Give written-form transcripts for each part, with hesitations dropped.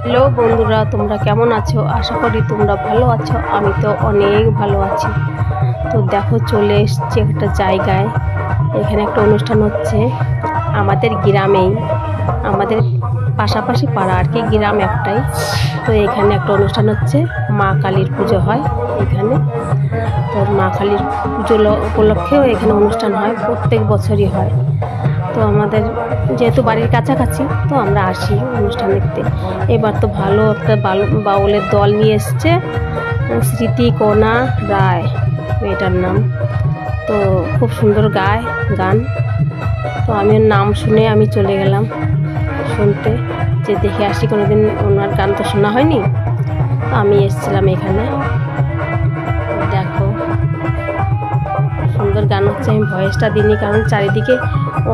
Hello বন্ধুরা, তোমরা কেমন আছো? আশা করি তোমরা ভালো আছো। আমি তো অনেক ভালো আছি। তো দেখো, চলে এসছি একটা জায়গায়। এখানে একটা অনুষ্ঠান হচ্ছে আমাদের গ্রামেই, আমাদের পাশাপাশি পাড়া আর কি, গ্রাম একটাই। তো এখানে একটা অনুষ্ঠান হচ্ছে, মা কালীর পুজো হয় এখানে। তো মা কালীর পুজো উপলক্ষেও এখানে অনুষ্ঠান হয়, প্রত্যেক বছরই হয়। তো আমাদের যেহেতু বাড়ির কাছাকাছি, তো আমরা আসি অনুষ্ঠান দেখতে। এবার তো ভালো একটা বাউলের দল নিয়ে এসছে, স্মৃতিকণা রায় মেয়েটার নাম। তো খুব সুন্দর গায় গান। তো আমি ওর নাম শুনে আমি চলে গেলাম শুনতে, যে দেখে আসি, কোনোদিন ওনার গান তো শোনা হয়নি। তো আমি এসেছিলাম এখানে। দেখো, সুন্দর গান হচ্ছে। আমি ভয়েসটা দিইনি কারণ চারিদিকে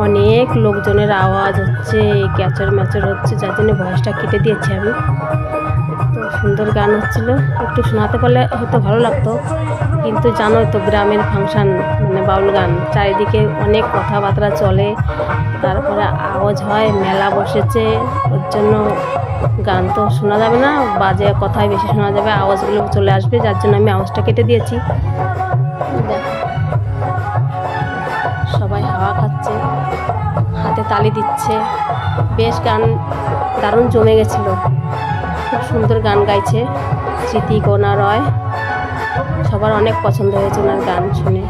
অনেক লোকজনের আওয়াজ হচ্ছে, ক্যাচর ম্যাচর হচ্ছে, যার জন্য ভয়েসটা কেটে দিয়েছি আমি। তো সুন্দর গান হচ্ছিল, একটু শোনাতে পারলে হয়তো ভালো লাগতো, কিন্তু জানোই তো গ্রামের ফাংশান মানে বাউল গান, চারিদিকে অনেক কথাবার্তা চলে, তারপরে আওয়াজ হয়, মেলা বসেছে, ওর জন্য গান তো শোনা যাবে না, বাজে কথাই বেশি শোনা যাবে, আওয়াজগুলো চলে আসবে, যার জন্য আমি আওয়াজটা কেটে দিয়েছি। দেখো, সবাই হাওয়া খাচ্ছে, হাতে তালি দিচ্ছে, বেশ গান দারুণ জমে গেছিল। খুব সুন্দর গান গাইছে স্মৃতিকণা রয়, সবার অনেক পছন্দ হয়েছে ওনার গান শুনে।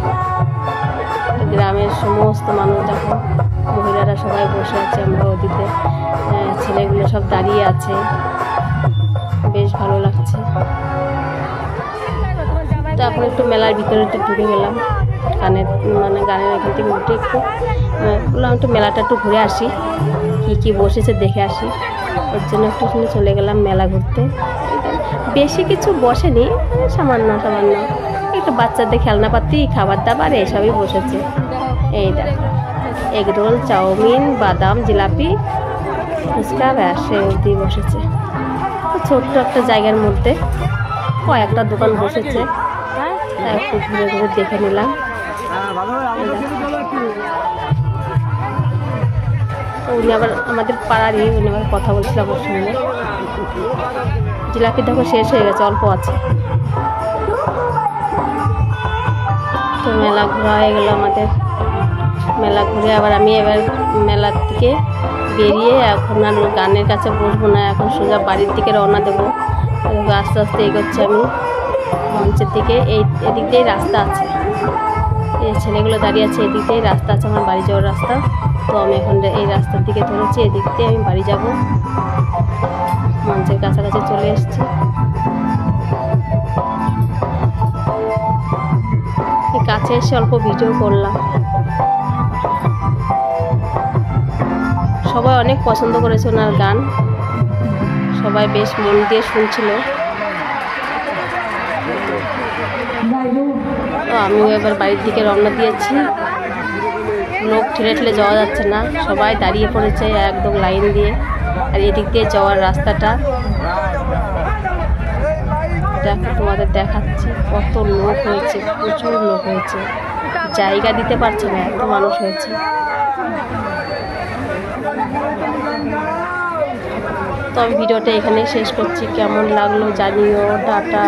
গ্রামের সমস্ত মানুষ দেখো, মহিলারা সবাই বসে আছে, আমরা ওদিকে ছেলেগুলো সব দাঁড়িয়ে আছে, বেশ ভালো লাগছে। তারপর একটু মেলার ভিতরে ঢুকে গেলাম, গানের এখান থেকে উঠে একটু বললাম একটু মেলাটা একটু ঘুরে আসি, কি বসেছে দেখে আসি। ওর জন্য একটু চলে গেলাম মেলা ঘুরতে। বেশি কিছু বসেনি, সামান্য একটু বাচ্চাদের খেলনাপাতি, খাবার দাবার এসবই বসেছে। এই দেখো, এগরোল, চাউমিন, বাদাম, জিলাপি, ফুচকা, ব্যাস দিয়ে বসেছে। ছোট্ট একটা জায়গার মধ্যে কয়েকটা দোকান বসেছে, তাই একটু ঘুরে ঘুরে দেখে নিলাম। উনি আবার আমাদের পাড়ারই, উনি আবার কথা বলছিলাম ওর সঙ্গে। জিলাপি দেখো শেষ হয়ে গেছে, অল্প আছে। তো মেলা ঘোরা হয়ে গেল আমাদের। মেলা ঘুরে আবার আমি এবার মেলার থেকে বেরিয়ে এখন আর গানের কাছে বসবো না, এখন সোজা বাড়ির দিকে রওনা দেবো। আস্তে আস্তে এগোচ্ছি আমি মঞ্চের দিকে। এদিক দিয়েই রাস্তা আছে, এই ছেলেগুলো দাঁড়িয়ে আছে, এদিক দিয়েই রাস্তা আছে আমার বাড়ি যাওয়ার রাস্তা। তো আমি এখন এই রাস্তার দিকে ধরেছি, এদিক দিয়ে আমি বাড়ি যাব। মঞ্চের কাছাকাছি চলে এসেছি। কাছে এসে অল্প ভিডিও করলাম। সবাই অনেক পছন্দ করেছে ওনার গান, সবাই বেশ মন দিয়ে শুনছিল। তো আমিও এবার বাড়ির দিকে রওনা দিয়েছি। লোক ঠেলে যাওয়া যাচ্ছে না, সবাই দাঁড়িয়ে পড়েছে একদম লাইন দিয়ে। আর এদিক দিয়ে যাওয়ার রাস্তাটা দেখো, তোমাদের দেখাচ্ছি, কত লোক হয়েছে, প্রচুর লোক হয়েছে, জায়গা দিতে পারছে না, এত মানুষ হয়েছে। তো আমি ভিডিওটা এখানেই শেষ করছি, কেমন লাগলো জানিও, টাটা।